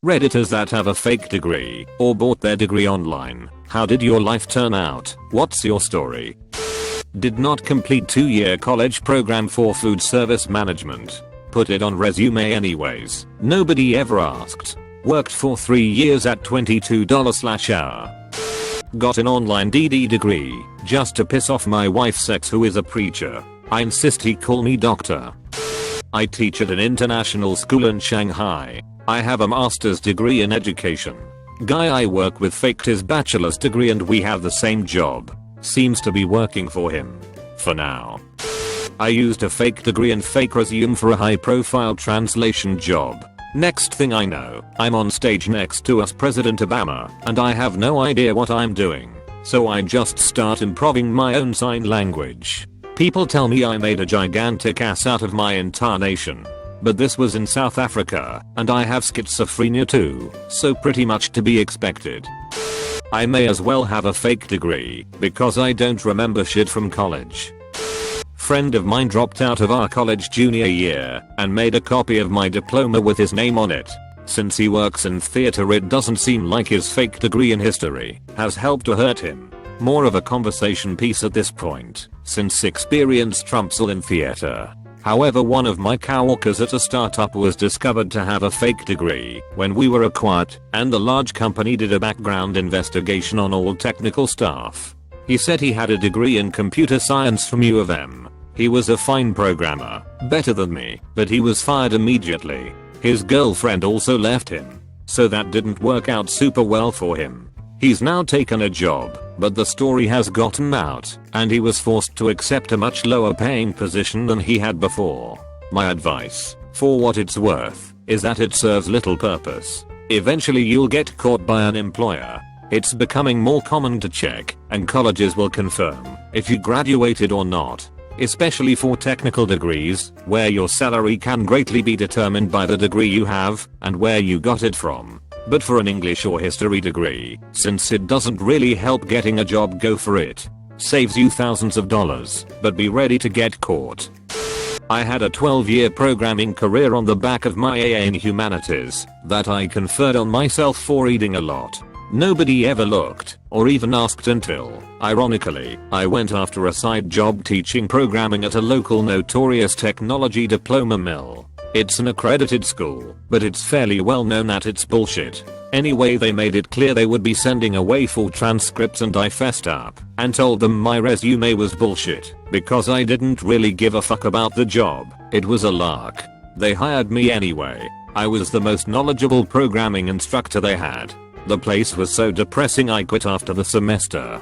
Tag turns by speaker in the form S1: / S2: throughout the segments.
S1: Redditors that have a fake degree or bought their degree online. How did your life turn out? What's your story? Did not complete 2-year college program for food service management. Put it on resume anyways. Nobody ever asked. Worked for 3 years at $22/hour. Got an online DD degree just to piss off my wife's ex who is a preacher. I insist he call me doctor. I teach at an international school in Shanghai. I have a master's degree in education. Guy I work with faked his bachelor's degree and we have the same job. Seems to be working for him. For now. I used a fake degree and fake resume for a high profile translation job. Next thing I know, I'm on stage next to us President Obama, and I have no idea what I'm doing. So I just start improving my own sign language. People tell me I made a gigantic ass out of my entire nation. But this was in South Africa, and I have schizophrenia too, so pretty much to be expected. I may as well have a fake degree, because I don't remember shit from college. Friend of mine dropped out of our college junior year and made a copy of my diploma with his name on it. Since he works in theater, it doesn't seem like his fake degree in history has helped to hurt him. More of a conversation piece at this point, since experience trumps all in theater. However, one of my coworkers at a startup was discovered to have a fake degree when we were acquired, and the large company did a background investigation on all technical staff. He said he had a degree in computer science from U of M. He was a fine programmer, better than me, but he was fired immediately. His girlfriend also left him, so that didn't work out super well for him. He's now taken a job, but the story has gotten out, and he was forced to accept a much lower paying position than he had before. My advice, for what it's worth, is that it serves little purpose. Eventually you'll get caught by an employer. It's becoming more common to check, and colleges will confirm if you graduated or not. Especially for technical degrees, where your salary can greatly be determined by the degree you have and where you got it from. But for an English or history degree, since it doesn't really help getting a job, go for it. Saves you thousands of dollars, but be ready to get caught. I had a 12-year programming career on the back of my AA in humanities that I conferred on myself for reading a lot. Nobody ever looked or even asked until, ironically, I went after a side job teaching programming at a local notorious technology diploma mill. It's an accredited school, but it's fairly well known that it's bullshit. Anyway, they made it clear they would be sending away full transcripts, and I fessed up and told them my resume was bullshit because I didn't really give a fuck about the job. It was a lark. They hired me anyway. I was the most knowledgeable programming instructor they had. The place was so depressing I quit after the semester.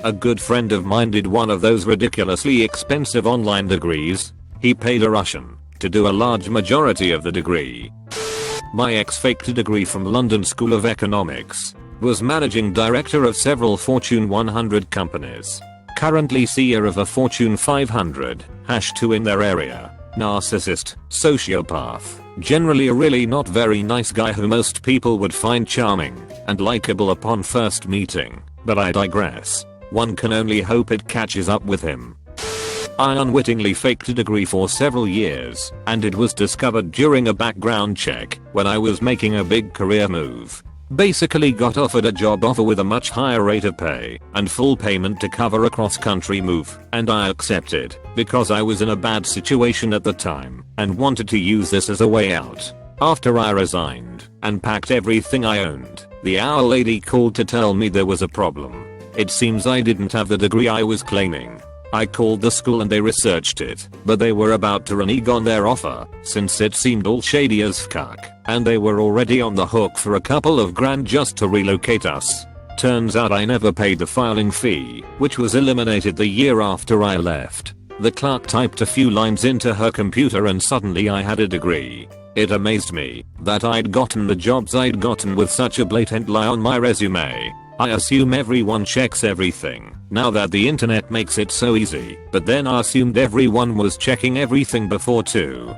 S1: A good friend of mine did one of those ridiculously expensive online degrees. He paid a Russian to do a large majority of the degree. My ex faked a degree from London School of Economics. Was managing director of several Fortune 100 companies. Currently CEO of a Fortune 500, #2 in their area. Narcissist, sociopath, generally a really not very nice guy who most people would find charming and likable upon first meeting, but I digress. One can only hope it catches up with him. I unwittingly faked a degree for several years, and it was discovered during a background check when I was making a big career move. Basically got offered a job offer with a much higher rate of pay and full payment to cover a cross-country move, and I accepted because I was in a bad situation at the time and wanted to use this as a way out. After I resigned and packed everything I owned, the hour lady called to tell me there was a problem. It seems I didn't have the degree I was claiming. I called the school and they researched it, but they were about to renege on their offer since it seemed all shady as fuck, and they were already on the hook for a couple of grand just to relocate us. Turns out I never paid the filing fee, which was eliminated the year after I left. The clerk typed a few lines into her computer and suddenly I had a degree. It amazed me that I'd gotten the jobs I'd gotten with such a blatant lie on my resume. I assume everyone checks everything now that the internet makes it so easy, but then I assumed everyone was checking everything before too.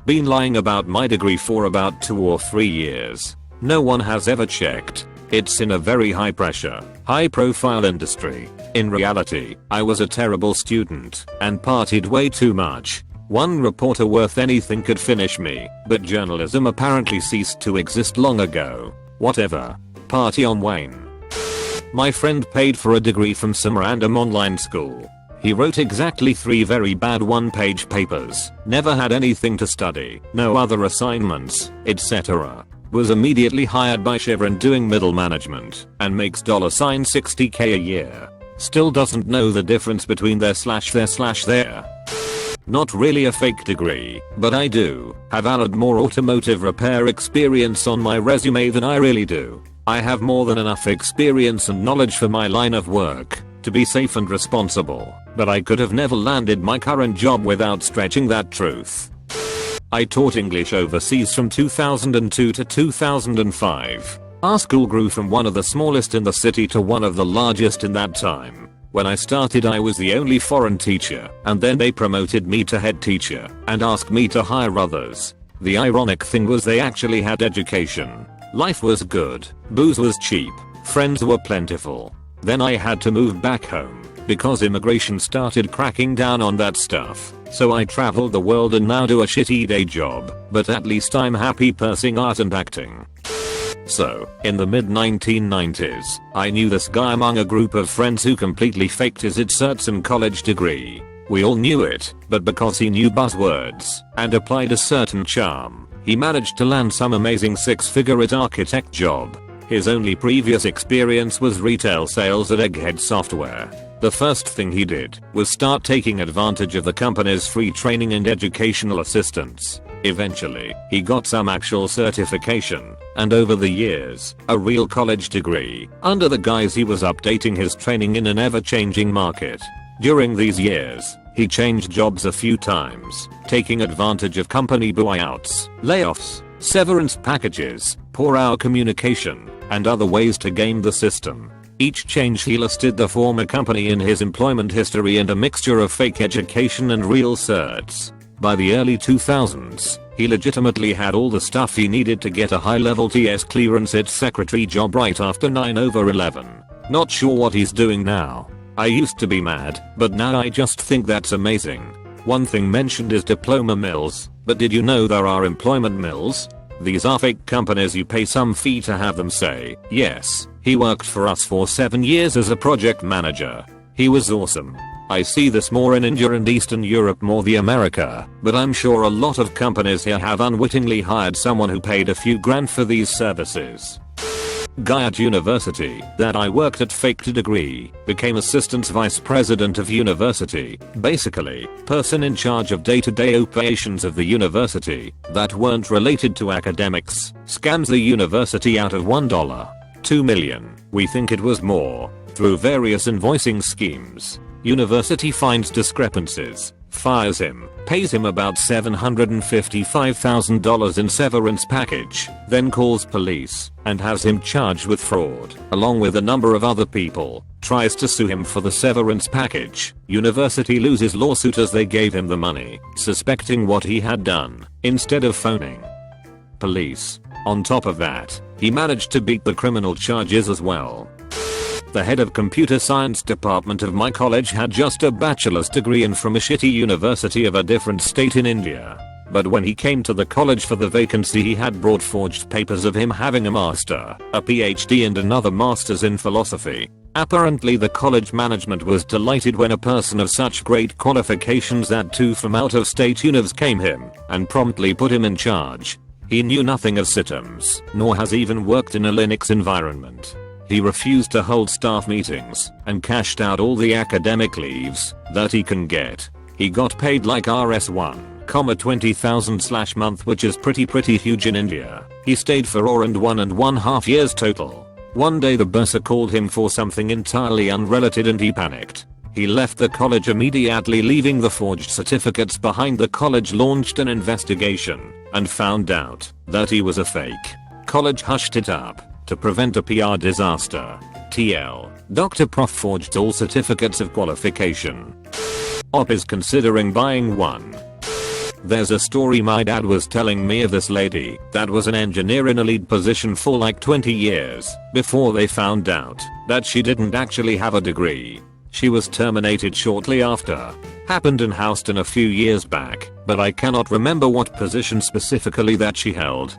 S1: Been lying about my degree for about 2 or 3 years. No one has ever checked. It's in a very high pressure, high profile industry. In reality, I was a terrible student and partied way too much. One reporter worth anything could finish me, but journalism apparently ceased to exist long ago. Whatever. Party on Wayne. My friend paid for a degree from some random online school. He wrote exactly 3 very bad one-page papers, never had anything to study, no other assignments, etc. Was immediately hired by Chevron doing middle management, and makes $60K a year. Still doesn't know the difference between their. Not really a fake degree, but I do have added more automotive repair experience on my resume than I really do. I have more than enough experience and knowledge for my line of work to be safe and responsible, but I could have never landed my current job without stretching that truth. I taught English overseas from 2002 to 2005. Our school grew from one of the smallest in the city to one of the largest in that time. When I started I was the only foreign teacher, and then they promoted me to head teacher and asked me to hire others. The ironic thing was they actually had education. Life was good, booze was cheap, friends were plentiful. Then I had to move back home because immigration started cracking down on that stuff. So I traveled the world and now do a shitty day job, but at least I'm happy pursuing art and acting. So, in the mid 1990s, I knew this guy among a group of friends who completely faked his certs and college degree. We all knew it, but because he knew buzzwords and applied a certain charm, he managed to land some amazing 6-figure architect job. His only previous experience was retail sales at Egghead Software. The first thing he did was start taking advantage of the company's free training and educational assistance. Eventually, he got some actual certification, and over the years, a real college degree, under the guise he was updating his training in an ever-changing market. During these years, he changed jobs a few times, taking advantage of company buyouts, layoffs, severance packages, poor hour communication, and other ways to game the system. Each change he listed the former company in his employment history and a mixture of fake education and real certs. By the early 2000s, he legitimately had all the stuff he needed to get a high-level TS clearance at secretary job right after 9/11. Not sure what he's doing now. I used to be mad, but now I just think that's amazing. One thing mentioned is diploma mills, but did you know there are employment mills? These are fake companies you pay some fee to have them say, yes, he worked for us for 7 years as a project manager. He was awesome. I see this more in India and Eastern Europe more than America, but I'm sure a lot of companies here have unwittingly hired someone who paid a few grand for these services. Guy at university that I worked at faked a degree, became assistant vice president of university, basically, person in charge of day-to-day operations of the university that weren't related to academics, scams the university out of $1, $2 million, we think it was more, through various invoicing schemes. University finds discrepancies, fires him, pays him about $755,000 in severance package, then calls police and has him charged with fraud, along with a number of other people, tries to sue him for the severance package. University loses lawsuit as they gave him the money, suspecting what he had done, instead of phoning police. On top of that, he managed to beat the criminal charges as well. The head of computer science department of my college had just a bachelor's degree and from a shitty university of a different state in India. But when he came to the college for the vacancy he had brought forged papers of him having a master, a PhD and another master's in philosophy. Apparently the college management was delighted when a person of such great qualifications and two from out of state univs came him and promptly put him in charge. He knew nothing of systems, nor has even worked in a Linux environment. He refused to hold staff meetings and cashed out all the academic leaves that he can get. He got paid like $1,20,000 month, which is pretty huge in India. He stayed for 1.5 years total. One day the bursar called him for something entirely unrelated and he panicked. He left the college immediately, leaving the forged certificates behind. The college launched an investigation and found out that he was a fake. College hushed it up to prevent a PR disaster. TL. Dr. Prof forged all certificates of qualification. Op is considering buying one. There's a story my dad was telling me of this lady that was an engineer in a lead position for like 20 years before they found out that she didn't actually have a degree. She was terminated shortly after. Happened in Houston a few years back, but I cannot remember what position specifically that she held.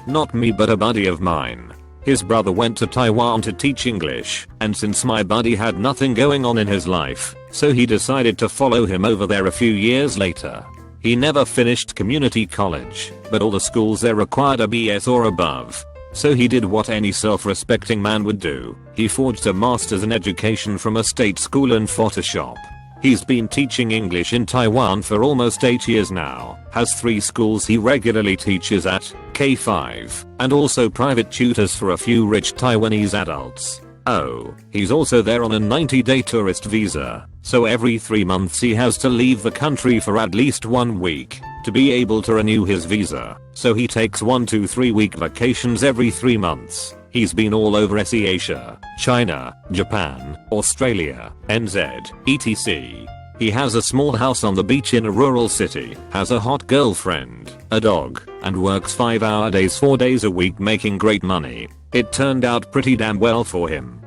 S1: Not me, but a buddy of mine. His brother went to Taiwan to teach English, and since my buddy had nothing going on in his life, so he decided to follow him over there a few years later. He never finished community college, but all the schools there required a BS or above. So he did what any self-respecting man would do. He forged a master's in education from a state school in Photoshop. He's been teaching English in Taiwan for almost 8 years now, has 3 schools he regularly teaches at, K5, and also private tutors for a few rich Taiwanese adults. Oh, he's also there on a 90-day tourist visa, so every 3 months he has to leave the country for at least 1 week to be able to renew his visa, so he takes 1 to 3 week vacations every 3 months. He's been all over Asia, China, Japan, Australia, NZ, etc. He has a small house on the beach in a rural city, has a hot girlfriend, a dog, and works 5-hour days 4 days a week making great money. It turned out pretty damn well for him.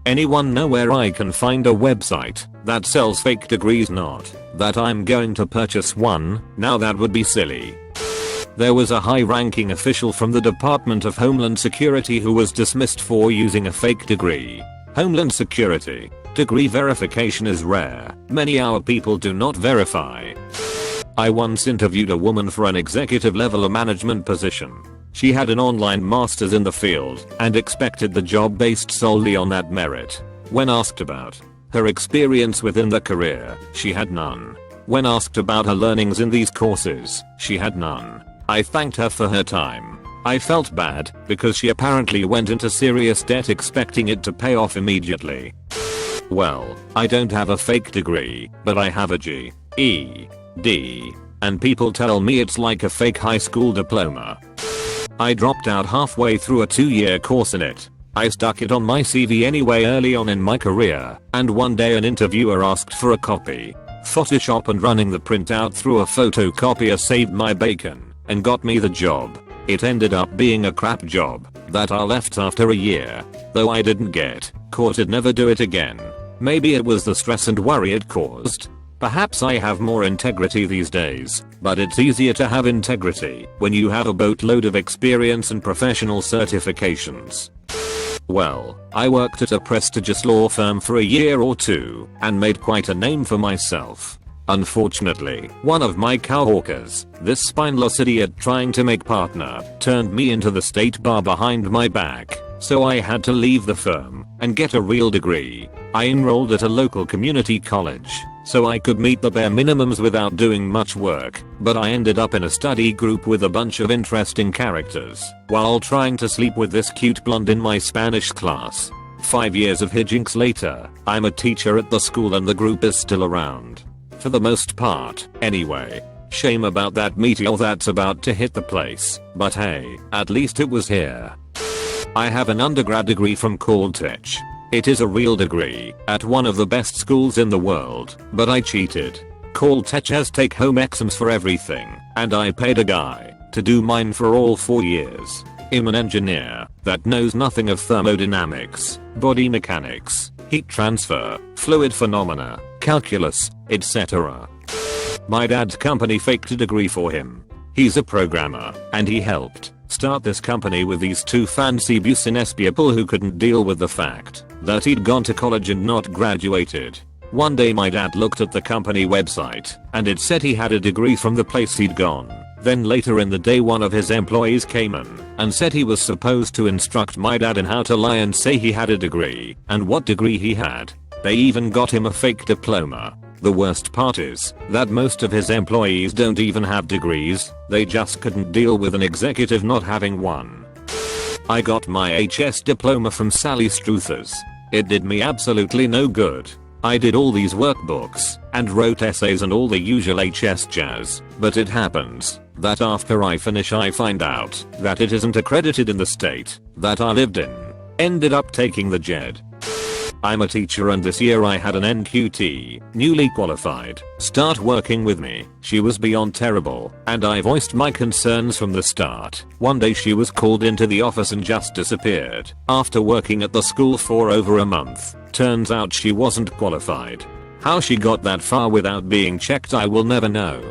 S1: Anyone know where I can find a website that sells fake degrees? Not that I'm going to purchase one, now that would be silly. There was a high-ranking official from the Department of Homeland Security who was dismissed for using a fake degree. Homeland Security. Degree verification is rare. Many our people do not verify. I once interviewed a woman for an executive level of management position. She had an online master's in the field and expected the job based solely on that merit. When asked about her experience within the career, she had none. When asked about her learnings in these courses, she had none. I thanked her for her time. I felt bad because she apparently went into serious debt expecting it to pay off immediately. Well, I don't have a fake degree, but I have a GED, and people tell me it's like a fake high school diploma. I dropped out halfway through a 2-year course in it. I stuck it on my CV anyway early on in my career, and one day an interviewer asked for a copy. Photoshop and running the printout through a photocopier saved my bacon and got me the job. It ended up being a crap job that I left after a year. Though I didn't get caught, I'd never do it again. Maybe it was the stress and worry it caused. Perhaps I have more integrity these days, but it's easier to have integrity when you have a boatload of experience and professional certifications. Well, I worked at a prestigious law firm for a year or 2 and made quite a name for myself. Unfortunately, one of my coworkers, this spineless idiot trying to make partner, turned me into the state bar behind my back, so I had to leave the firm and get a real degree. I enrolled at a local community college so I could meet the bare minimums without doing much work, but I ended up in a study group with a bunch of interesting characters while trying to sleep with this cute blonde in my Spanish class. 5 years of hijinks later, I'm a teacher at the school and the group is still around. For the most part, anyway. Shame about that meteor that's about to hit the place, but hey, at least it was here. I have an undergrad degree from Caltech. It is a real degree at one of the best schools in the world, but I cheated. Caltech has take-home exams for everything, and I paid a guy to do mine for all 4 years. I'm an engineer that knows nothing of thermodynamics, body mechanics, heat transfer, fluid phenomena, calculus, etc. My dad's company faked a degree for him. He's a programmer, and he helped start this company with these 2 fancy business people who couldn't deal with the fact that he'd gone to college and not graduated. One day my dad looked at the company website, and it said he had a degree from the place he'd gone. Then later in the day one of his employees came in and said he was supposed to instruct my dad in how to lie and say he had a degree and what degree he had. They even got him a fake diploma. The worst part is that most of his employees don't even have degrees, they just couldn't deal with an executive not having one. I got my HS diploma from Sally Struthers. It did me absolutely no good. I did all these workbooks and wrote essays and all the usual HS jazz, but it happens that after I finish I find out that it isn't accredited in the state that I lived in. Ended up taking the JED. I'm a teacher and this year I had an NQT, newly qualified, start working with me. She was beyond terrible, and I voiced my concerns from the start. One day she was called into the office and just disappeared. After working at the school for over a month, turns out she wasn't qualified. How she got that far without being checked I will never know.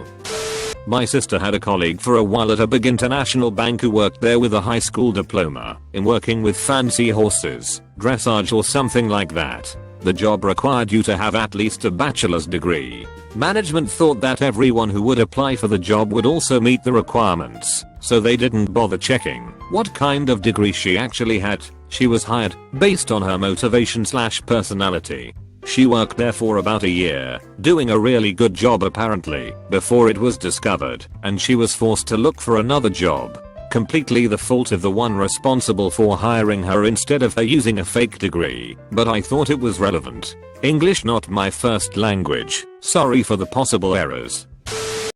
S1: My sister had a colleague for a while at a big international bank who worked there with a high school diploma in working with fancy horses, dressage or something like that. The job required you to have at least a bachelor's degree. Management thought that everyone who would apply for the job would also meet the requirements, so they didn't bother checking what kind of degree she actually had. She was hired based on her motivation/personality. She worked there for about a year, doing a really good job apparently, before it was discovered, and she was forced to look for another job. Completely the fault of the one responsible for hiring her instead of her using a fake degree, but I thought it was relevant. English not my first language, sorry for the possible errors.